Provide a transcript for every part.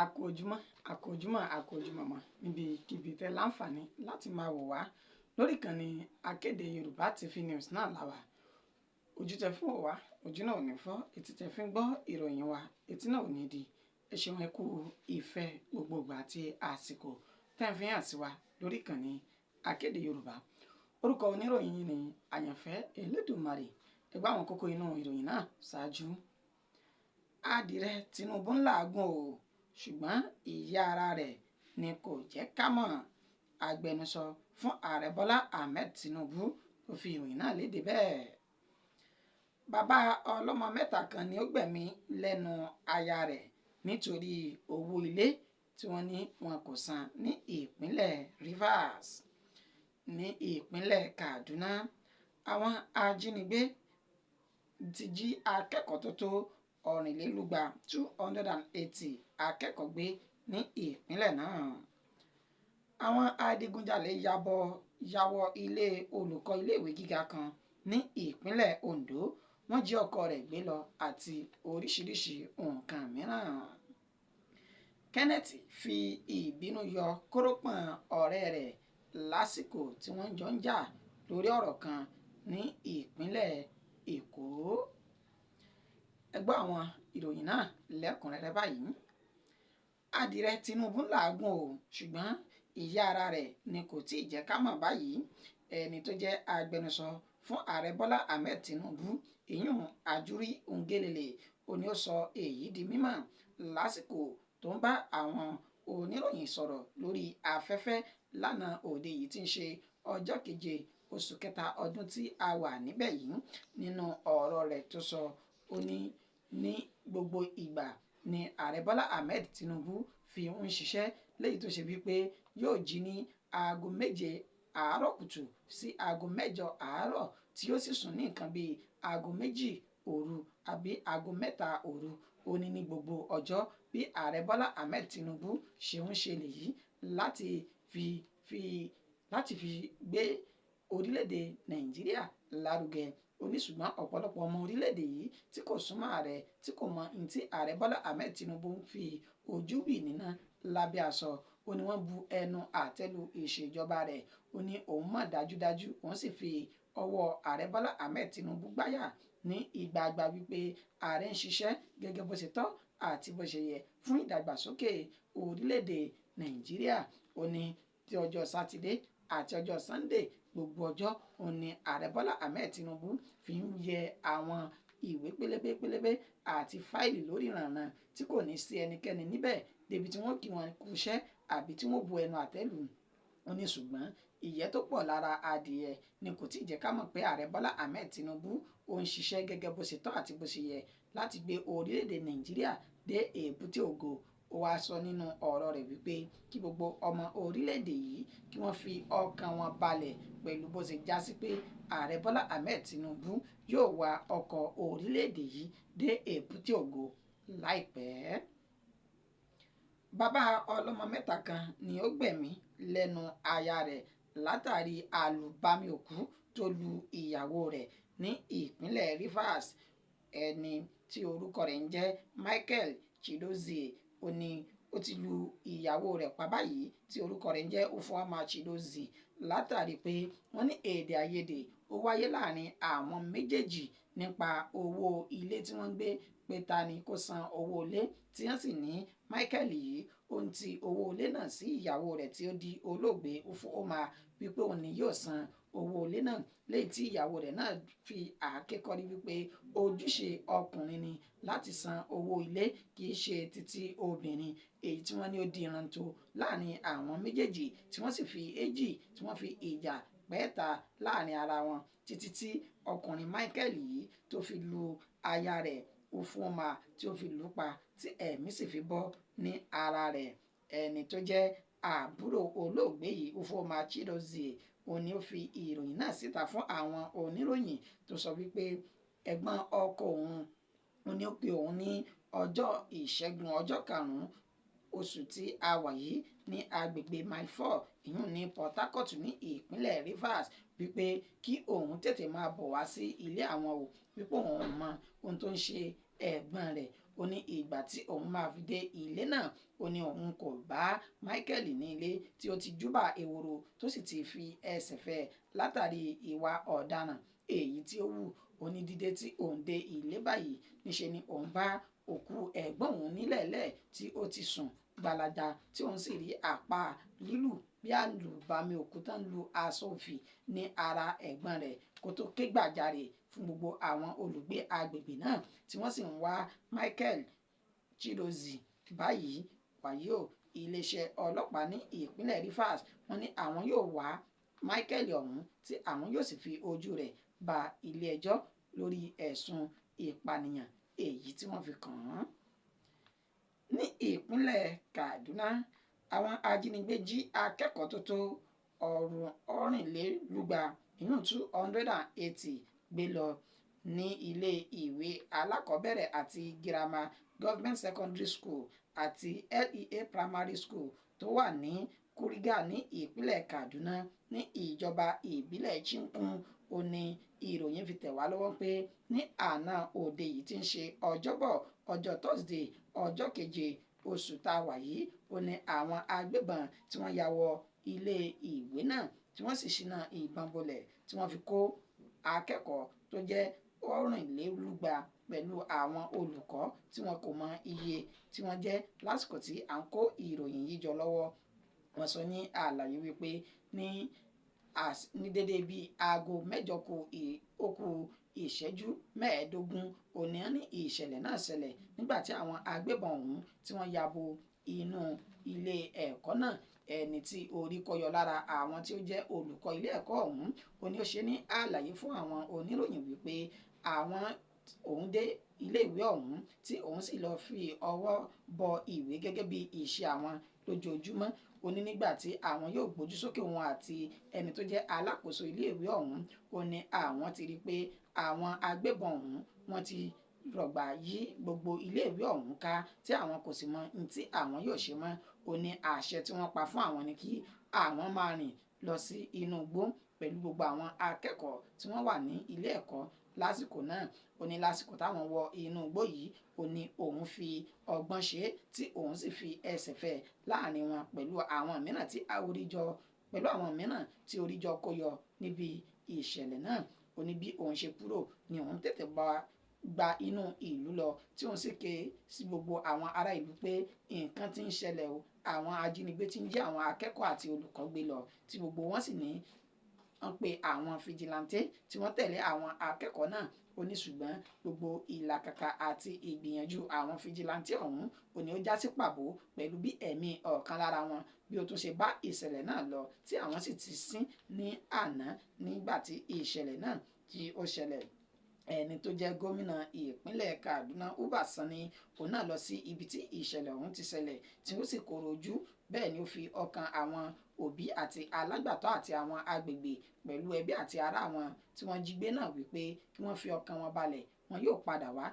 àkójúmọ́ níbikíbi tẹ́ láǹfààní láti máa wò wá lórí ìkànnì akéde Yorùbá TV News náà láwà. Ojú tẹ́ fún wò wá, ojú náà ò ní fọ́, etí tẹ́ fi ń gbọ́ ìròyìn wa, etí náà ò ní di. Ẹ ṣeun, ẹ kú ìfẹ́ gbogbogbò àti àsìkò tẹ́ ń fi hàn sí wa lórí ìkànnì akéde Yorùbá. Orúkọ oníròyìn yìí ni Àyànfẹ́ Elédùmarè. Ẹ gbọ́ àwọn kókó inú ìròyìn náà ṣáájú. Àdìrẹ Tinubu ń làágùn o, ṣùgbọ́n ìyá ara rẹ̀ ni kò jẹ́ ká mọ̀. Agbẹnusọ fún ààrẹ Bọ́lá Ahmed Tinubu ló fi ìròyìn náà léde bẹ́ẹ̀. Bàbá ọlọ́mọ mẹ́ta kan ni ó gbẹ̀mí lẹ́nu aya rẹ̀ nítorí owó ilé tí wọ́n ní wọn kò san ní ìpínlẹ̀ Rivers. Ní ìpínlẹ̀ Kaduna, àwọn ajínigbé ti jí akẹ́kọ̀ọ́ tó tó 280 akẹ́kọ̀ọ́ gbé ní ìpínlẹ̀ náà. Àwọn adigunjalè yàwọ̀ ilé olùkọ́ iléèwé gíga kan ní ìpínlẹ̀ Ondo. Wọ́n jí ọkọ rẹ̀ gbé lọ àti oríṣiríṣi nǹkan mìíràn. Kenneth fi ìbínú yọ Kórópọ ọ̀rẹ́ rẹ̀ lásìkò tí wọ́n jọ ń jà lórí ọ̀rọ̀ kan ní ìpínlẹ̀ Èkó. Ẹ gbọ́ àwọn ìròyìn náà lẹ́kùnrẹ́rẹ́ báyìí. Àdìrẹ Tinubu làágùn o, ṣùgbọ́n ìyá ara rẹ̀ ni kò tí ì jẹ́ ká mọ̀ báyìí. Ẹni tó jẹ́ agbẹnusọ fún ààrẹ Bọ́lá Ahmed Tinubu, ìyún Àjúrí Ngelele, òní ó sọ èyí di mímọ̀ lásìkò tó ń bá àwọn oníròyìn sọ̀rọ̀ lórí afẹ́fẹ́ lánàá òde yìí tí ń ṣe ọjọ́ 7 oṣù kẹta ọdún tí a wà níbẹ̀ yìí. Nínú ọ̀rọ̀ rẹ̀ tó sọ, ó ní gbogbo ìgbà ni ààrẹ Bọ́lá Ahmed Tinubu fi ń ṣiṣẹ́, léyìí tó ṣe wípé yóò jí ní aago 7 àárọ̀ kùtù sí aago 8 àárọ̀, tí yóò sì sùn ní nǹkan bíi aago 2 òru àbí aago 3 òru. Ó ní gbogbo ọjọ́ bí ààrẹ Bọ́lá Ahmed Tinubu ṣe ń ṣe lèyí láti fi gbé orílẹ̀-èdè Nàìjíríà lárugẹ. Ó ní ṣùgbọ́n ọ̀pọ̀lọpọ̀ ọmọ orílẹ̀-èdè yìí tí kò súnmọ́ ààrẹ, tí kò mọ ní tí ààrẹ Bọ́lá Ahmed Tinubu ń fi ojú wì níná lábẹ́ aṣọ. Ó ní wọ́n bu ẹnu àtẹ́lu ìṣèjọba rẹ̀. Ó ní òun mọ̀ dájúdájú, òun sì fi ọwọ́ ààrẹ Bọ́lá Ahmed Tinubu gbáyà ní ìgbàgbà wípé ààrẹ ń ṣiṣẹ́ gẹ́gẹ́ bó ṣe tọ́ àti bó ṣe yẹ fún ìdàgbàsókè orílẹ̀-èdè Nàìjíríà. Ó ní tí ọjọ́ Sátidé àti ọjọ́ Sunday, gbogbo ọjọ́ òun ni ààrẹ Bọ́lá Ahmed Tinubu fi ń yẹ àwọn ìwé pélébé àti fáìlì lórí ìrànà tí kò ní sí ẹnikẹ́ni níbẹ̀ débi tí wọ́n kí wọn kú iṣẹ́ àbí tí wọ́n bu ẹnu àtẹ́lù. Ó ní ṣùgbọ́n ìyẹ́ tó pọ̀ lára adìẹ ni kò tí ì jẹ́ ká mọ̀ pé ààrẹ Bọ́lá Ahmed Tinubu ó ń ṣiṣẹ́ gẹ́gẹ́ bó ṣe tọ́ àti bó ṣe yẹ láti gbé orílẹ̀-èdè Nàìjíríà dé èbúté ògo. Ó wáá sọ nínú ọ̀rọ̀ rẹ̀ wípé kí gbogbo ọmọ orílẹ̀-èdè yìí kí wọ́n fi ọkàn wọn balẹ̀ pẹ̀lú bó ṣe já sí pé ààrẹ Bọ́lá Ahmed Tinubu yóò wa ọkọ̀ orílẹ̀-èdè yìí dé èbúté ògo láìpẹ́. Bàbá ọlọ́mọ mẹ́ta kan ni ó gbẹ̀mí lẹ́nu aya rẹ̀ látàrí àlùbami òkú tó lu ìyàwó rẹ̀ ní ìpínlẹ̀ Rivers. Ẹni tí orúkọ rẹ̀ ń jẹ́ Michael Chidozie, ó ní ó ti lu ìyàwó rẹ̀ pa báyìí tí orúkọ rẹ̀ ń jẹ́ Ufuama Chidozie, látàrí pé wọ́n ní èdè àìyedè ó wáyé láàrin àwọn méjèèjì nípa owó ilé tí wọ́n ń gbé, pé ta ni kó san owó ilé, tí wọ́n sì ní Michael yìí ó ń ti owó ilé náà sí ìyàwó rẹ̀ tí ó di olóògbé Ufuoma wípé òun ni yóò san owó ilé náà, léyìí tí ìyàwó rẹ̀ náà fi àáké kọ́rí wípé ojúṣe ọkùnrin ni láti san owó ilé, kì í ṣe títí obìnrin. Èyí tí wọ́n ní ó di ìràntó láàrin àwọn méjèèjì, tí wọ́n sì fi tí wọ́n fi ìjà pẹ́ẹ́ta láàrin ara wọn, títí tí ọkùnrin Michael yìí tó fi lu aya rẹ̀ Ufuoma tí ó fi lù pa tí ẹ̀mí sì fi bọ́ ní ara rẹ̀. Ẹni tó jẹ́ àbúrò olóògbé yìí Ufuoma Chidozie, òun ni ó fi ìròyìn náà síta fún àwọn oníròyìn tó sọ wípé ẹ̀gbọ́n ọkọ òun ni ó pe òun ní ọjọ́ ìṣẹ́gun ọjọ́ 5 oṣù tí a wà yìí ní agbègbè Mile 4 ìyún ní Port Harcourt ní ìpínlẹ̀ Rivers, wípé kí òun tètè máa bọ̀ wá sí ilé àwọn o, wípé òun mọ ohun tó ń ṣe ẹ̀gbọ́n rẹ̀. ó ní ìgbà tí òun máa fi dé ilé náà ó ní òun kò bá Michael ní ilé tí ó ti júbà ehoro tó sì ti fi ẹsẹ̀ fẹ́ látàrí ìwà ọ̀daràn èyí tí ó wù. Ó ní dídé tí òun dé ilé báyìí níṣe ni òun bá òkú ẹ̀gbọ́n òun nílẹ̀ẹ́lẹ̀ tí ó ti sùn gbalaja tí òun sì rí àpá lílù bí àlùbami òkúta ń lu aṣọ òfì ní ara ẹ̀gbọ́n rẹ̀ kó tó ké gbàjarè fún gbogbo àwọn olùgbé agbègbè náà tí wọ́n sì ń wá Michael Chidozie báyìí. Wàyí o, iléeṣẹ́ ọlọ́pàá ní ìpínlẹ̀ Rivers wọ́n ní àwọn yóò wá Michael ọ̀hún tí àwọn yóò sì fi ojú rẹ̀ ba ilé ẹjọ́ lórí ẹ̀sùn ìpànìyàn èyí tí wọ́n fi kàn án. Ní ìpínlẹ̀ Kaduna, àwọn ajínigbé jí akẹ́kọ̀ọ́ tó tó ọ̀rìnlélúgba ìyún 280 gbé lọ ní ilé ìwé alákọ̀ọ́bẹ̀rẹ̀ àti girama Government Secondary School àti LEA Primary School tó wà ní Kuriga ní ìpínlẹ̀ Kaduna ní ìjọba ìbílẹ̀ Chinkun. Ó ní ìròyìn fi tẹ̀ wá lọ́wọ́ pé ní àná òde yìí tí ń ṣe ọjọ́bọ̀ ọjọ́ Thursday ọjọ́ keje oṣù tá a wà yìí ó ní àwọn agbébọn tí wọ́n ya wọ ilé ìwé náà tí wọ́n sì ṣínà ìbọn bolẹ̀ tí wọ́n fi kó akẹ́kọ̀ọ́ tó jẹ́ ọ̀rìnlélúgba pẹ̀lú àwọn olùkọ́ tí wọn kò mọ iye tí wọ́n jẹ́ lásìkò tí à ń kó ìròyìn yìí jọ lọ́wọ́. Wọ́n sọ ní àlàyé wípé ní dédé bíi aago 8 kù ìṣẹ́jú 15 òní ní ìṣẹ̀lẹ̀ náà ṣẹlẹ̀ nígbà tí àwọn agbébọn ọ̀hún tí wọ́n ya bo inú ilé ẹ̀kọ́ náà. Ẹni tí orí kó yọ lára àwọn tí ó jẹ́ olùkọ́ ilé ẹ̀kọ́ ọ̀hún ó ní ó ṣe ní àlàyé fún àwọn oníròyìn wípé òun dé ilé ìwé ọ̀hún tí òun sì lọ fi ọwọ́ bọ ìwé gẹ́gẹ́ bí ìṣe àwọn lójoojúmọ́. Ó ní nígbà tí àwọn yóò gbójú sókè wọn àti ẹni tó jẹ́ alákòóso ilé ìwé ọ̀hún ó ní àwọn ti rí pé àwọn agbébọn ọ̀hún wọ́n ti rọ̀gbà yí gbogbo ilé ìwé ọ̀hún ká tí àwọn kò sì mọ ní tí àwọn yóò ṣe mọ́. Ó ní àṣẹ tí wọ́n pa fún àwọn ni kí àwọn máa rìn lọ sí inú igbó pẹ̀lú gbogbo àwọn akẹ́kọ̀ọ́ tí wọ́n wà ní ilé ẹ̀kọ́ lásìkò náà. Ó ní lásìkò táwọn wọ inú igbó yìí ó ní òun fi ọgbọ́n ṣe tí òun sì fi ẹsẹ̀ fẹ́ láàrin wọn pẹ̀lú àwọn mìíràn tí orí jọ kó yọ níbi ìṣẹ̀lẹ̀ náà. Ó ní bí òun ṣe kúrò ni òun tètè gba inú ìlú lọ tí òun sì ké sí gbogbo àwọn ará ìlú pé nǹkan tí ń ṣẹlẹ̀ o, àwọn ajínigbé tí ń jí àwọn akẹ́kọ̀ọ́ àti olùkọ́ gbé lọ tí gbogbo wọn sì ní wọ́n pe àwọn fìjìláńtẹ́ tí wọ́n tẹ̀lé àwọn akẹ́kọ̀ọ́ náà. Ó ní ṣùgbọ́n gbogbo ìlàkàkà àti ìgbìyànjú àwọn fìjìláńtẹ́ ọ̀hún ó ní ó já sí pàbó pẹ̀lú bí ẹ̀mí ọ̀kan lára wọn bí ó tún ṣe bá ìṣẹ̀lẹ̀ náà lọ tí àwọn sì ti sin ní àná nígbà tí ìṣẹ̀lẹ̀ náà tí ó ṣẹlẹ̀. Ẹni tó jẹ́ gómìnà ìpínlẹ̀ Kaduna Uba Sani òun náà lọ sí ibi tí ìṣẹ̀lẹ̀ ọ̀hún ti ṣẹlẹ̀ tí ó sì koro ojú. Bẹ́ẹ̀ ni ó fi ọkàn àwọn òbí àti alágbàtọ́ àti àwọn agbègbè pẹ̀lú ẹbí àti ará wọn tí wọ́n jí gbé náà wípé kí wọ́n fi ọkàn wọn balẹ̀ wọn yóò padà wá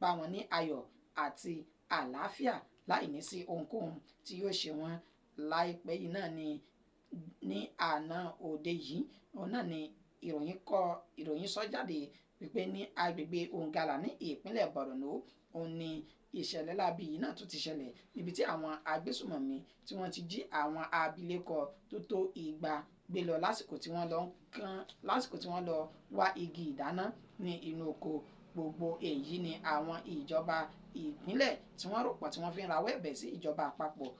bá wọn ní ayọ̀ àti àlàáfíà láì ní sí ohunkóhun tí yóò ṣe wọn. Láìpẹ́ yìí náà ni ní àná òde yìí òun náà ni ìròyìn sọ jáde wípé ní agbègbè Ongala ní ìpínlẹ̀ Borno òun ni ìṣẹ̀lẹ̀ láabi yìí náà tún ti ṣẹlẹ̀ níbi tí àwọn agbésùmọ̀mí tí wọ́n ti jí àwọn abilékọ tó tó 200 gbé lọ lásìkò tí wọ́n lọ wá igi ìdáná ní inú oko. Gbogbo èyí ni àwọn ìjọba ìpínlẹ̀ tí wọ́n rò pọ̀ tí wọ́n fi ń rawọ́ ẹ̀bẹ̀ sí ìjọba àpapọ̀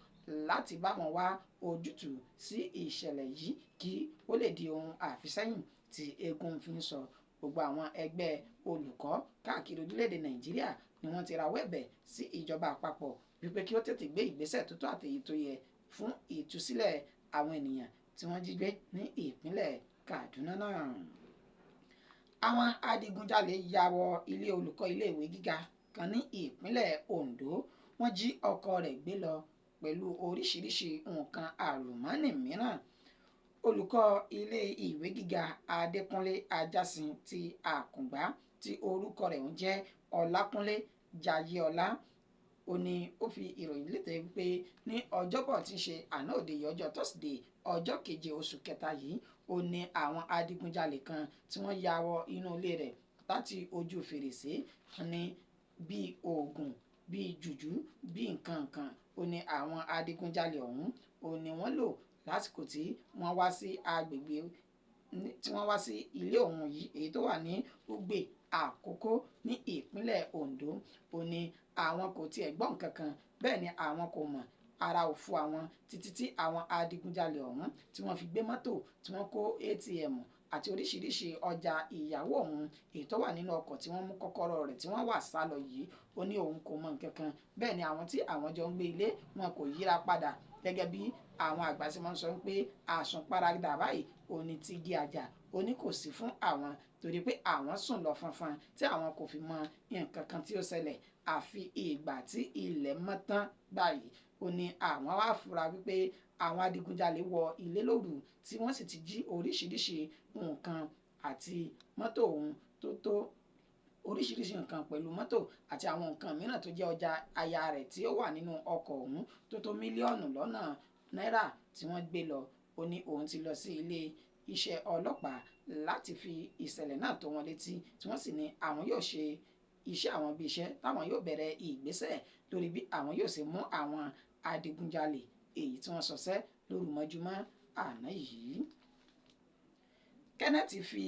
láti bá wọn wá ojútùú sí ìṣẹ̀lẹ̀ yìí kí ó lè di ohun àfisẹ́yìn tí eégún fi ń sọ. Gbogbo àwọn ẹgbẹ́ olùkọ́ káàkiri orílẹ̀-èdè Nàìjíríà ni wọ́n ti rawọ́ ẹ̀bẹ̀ sí ìjọba àpapọ̀ wípé kí ó tètè gbé ìgbésẹ̀ tó tọ́ àti èyí tó yẹ fún ìtúsílẹ̀ àwọn ènìyàn tí wọ́n jí gbé ní ìpínlẹ̀ Kaduna náà. Àwọn adigunjalè ya wọ ilé olùkọ́ iléèwé gíga kan ní ìpínlẹ̀ Ondo. Wọ́n jí ọkọ̀ rẹ̀ gbé lọ pẹ̀lú oríṣiríṣi nǹkan àlùmọ́ọ́nì mìíràn. Olùkọ́ ilé ìwé gíga Adékúnlé Ajásin ti Àkùngbá tí orúkọ rẹ̀ ń jẹ́ Ọlákúnlé Jayéọlá ó ní ó fi ìròyìn léde wípé ní ọjọ́bọ̀ tí ń ṣe àná òde yìí ọjọ́ Thursday ọjọ́ keje oṣù kẹta yìí ó ní àwọn adigunjalè kan tí wọ́n ya wọ inú ilé rẹ̀ láti ojú fèrèsé ní bíi oògùn bíi jùjú bíi nǹkan ó ní àwọn adigunjalè ọ̀hún ó ní wọ́n lò lásìkò tí wọ́n wá sí agbègbè tí wọ́n wá sí ilé ọ̀hún yìí èyí tó wà ní Ugbe Àkókó ní ìpínlẹ̀ Ondo ó ní àwọn kò tiẹ̀ gbọ́ nǹkan kan bẹ́ẹ̀ ni àwọn kò mọ̀ ara ò fu àwọn títí tí àwọn adigunjalè ọ̀hún tí wọ́n fi gbé mọ́tò tí wọ́n kó ATM àti oríṣiríṣi ọjà ìyàwó ọ̀hún èyí tó wà nínú ọkọ̀ tí wọ́n mú kọ́kọ́rọ́ rẹ̀ tí wọ́n wà sálọ yìí ó ní òun kò mọ̀ nǹkan kan bẹ́ẹ̀ ni àwọn tí àwọn jọ ń gbé ilé wọn kò yíra padà gẹ́gẹ́ bí àwọn àgbà ṣe máa ń sọ pé àsùnparadà báyìí ó ní ti gé àjà ó ní kò sí fún àwọn torí pé àwọn sùn lọ fanfan tí àwọn kò fi mọ nǹkan kan tí ó ṣẹlẹ̀ àfi ìgbà tí ilẹ̀ mọ́ tán báyìí ó ní àwọn wá fura wípé àwọn adigunjalè wọ ilé lóru tí wọ́n sì ti jí oríṣiríṣi nǹkan àti mọ́tò ọ̀hún tó oríṣiríṣi nǹkan pẹ̀lú mọ́tò àti àwọn nǹkan mìíràn tó jẹ́ ọjà aya rẹ̀ tí ó wà nínú ọkọ̀ ọ̀hún tó mílíọ̀nù lọ́nà náírà tí wọ́n gbé lọ ó ní òun ti lọ sí ilé iṣẹ́ ọlọ́pàá láti fi ìṣẹ̀lẹ̀ náà tó wọn létí tí wọ́n sì ní àwọn yóò ṣe iṣẹ́ àwọn bí iṣẹ́ táwọn yóò bẹ̀rẹ̀ ìgbésẹ̀ lórí bí àwọn yóò ṣe mú àwọn adigunjalè èyí tí wọ́n ṣọṣẹ́ lóru mọ́júmọ́ àná yìí. Kenneth fi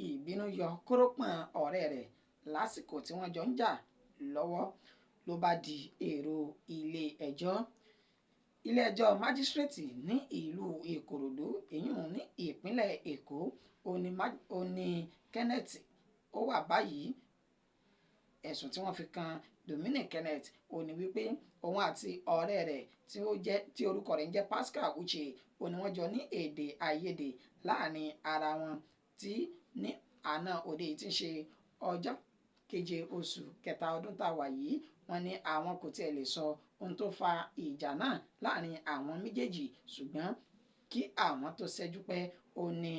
ìbínú yọ Kórópọ ọ̀rẹ́ rẹ̀ lásìkò tí wọ́n jọ ń jà lọ́wọ́ ló bá di èrò ilé ẹjọ́. Ilé ẹjọ́ májísírèètì ní ìlú Ìkòròdú èyún ní ìpínlẹ̀ Èkó ó ní Kenneth ó wà báyìí. Ẹ̀sùn tí wọ́n fi kan Kenneth ó ní wípé òun àti ọ̀rẹ́ rẹ̀ tí orúkọ rẹ̀ ń jẹ́ Pascal Uche ó ní wọ́n jọ ní èdè àìyedè láàrin ara wọn tí ní àná òde tí ń ṣe ọjọ́ keje oṣù kẹta ọdún tá a wà yìí wọ́n ní àwọn kò tiẹ̀ lè sọ ohun tó fa ìjà náà láàrin àwọn méjèèjì ṣùgbọ́n kí àwọn tó ṣẹ́jú pẹ́ ó ní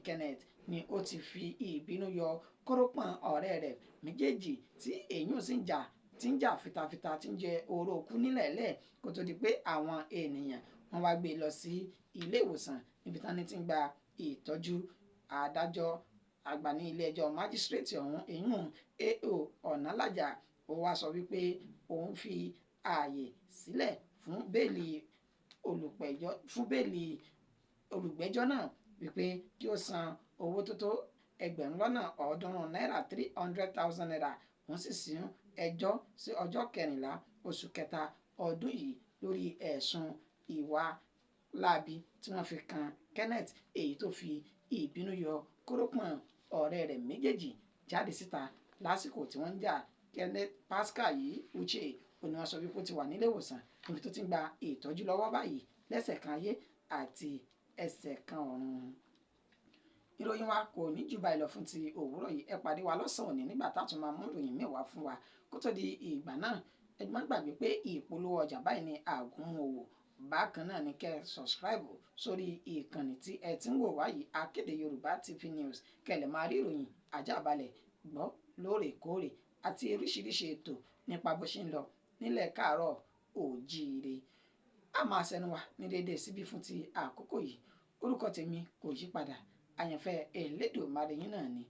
Kenneth ni ó ti fi ìbínú yọ Kórópọ ọ̀rẹ́ rẹ̀ méjèèjì tí èyí sì ń jà fitafita tí ń jẹ oró okú nílẹ̀ẹ́lẹ̀ kó tó di pé àwọn ènìyàn wọ́n wá gbé lọ sí ilé ìwòsàn níbi tí wọ́n ti ń gba ìtọ́jú. Adájọ́ àgbà ní ilé ẹjọ́ májísírèètì ọ̀hún èyún A.O. Ọ̀nàlàjà ó wá sọ wípé òun fi ààyè sílẹ̀ fún bẹ́ẹ̀lì olùgbẹ́jọ́ náà wípé kí ó san owó tó ẹgbẹ̀rún lọ́nà ọ̀ọ́dúnrún náírà 300,000 naira wọ́n sì sún ẹjọ́ sí ọjọ́ 14 oṣù kẹta ọdún yìí lórí ẹ̀sùn ìwà láabi tí wọ́n fi kan Kenneth èyí tó fi ìbínú yọ Kórópọ ọ̀rẹ́ rẹ̀ méjèèjì jáde síta lásìkò tí wọ́n ń jà. Kenneth Pascal Uche ó ní wọ́n sọ wípé ó ti wà nílé ìwòsàn níbi tó ti ń gba ìtọ́jú lọ́wọ́ báyìí lẹ́sẹ̀ kan ayé àti ẹsẹ̀ kan ọ̀run. Ìròyìn wa kò ní jù báyìí lọ fún ti òwúrọ̀ yìí ẹ pàdé wa lọ́sàn-án òní nígbà tá a tún máa mú ìròyìn mẹ́wàá fún wa kó tó di ìgbà náà ẹ má gbàgbé pé ìpolówó ọjà báyìí ni àgúnmu òwò bákan náà ni kẹ́ subscribe sórí ìkànnì tí ẹ ti ń wò wá yìí Akéde Yorùbá TV News kẹ́ lè máa rí ìròyìn àjàbalẹ̀ gbọ́ lóòrèkóòrè àti oríṣiríṣi ètò nípa bó ṣe ń lọ nílẹ̀ káàárọ̀ òjíire. A máa ṣẹnu wa ní déédéé síbí fún ti àkókò yìí orúkọ tèmi kò yí padà àyànfẹ́ Elédùmarè yín náà ni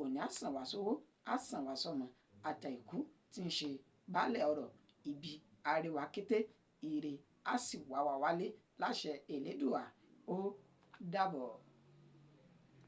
òní á sàn wá sówó á sàn wá sọ́mọ àtàìkú tí ń ṣe baálẹ̀ ọ̀rọ̀ ibi àríwá kété ire á sì wá wa wálé láṣẹ Elédùà ó dàbọ̀.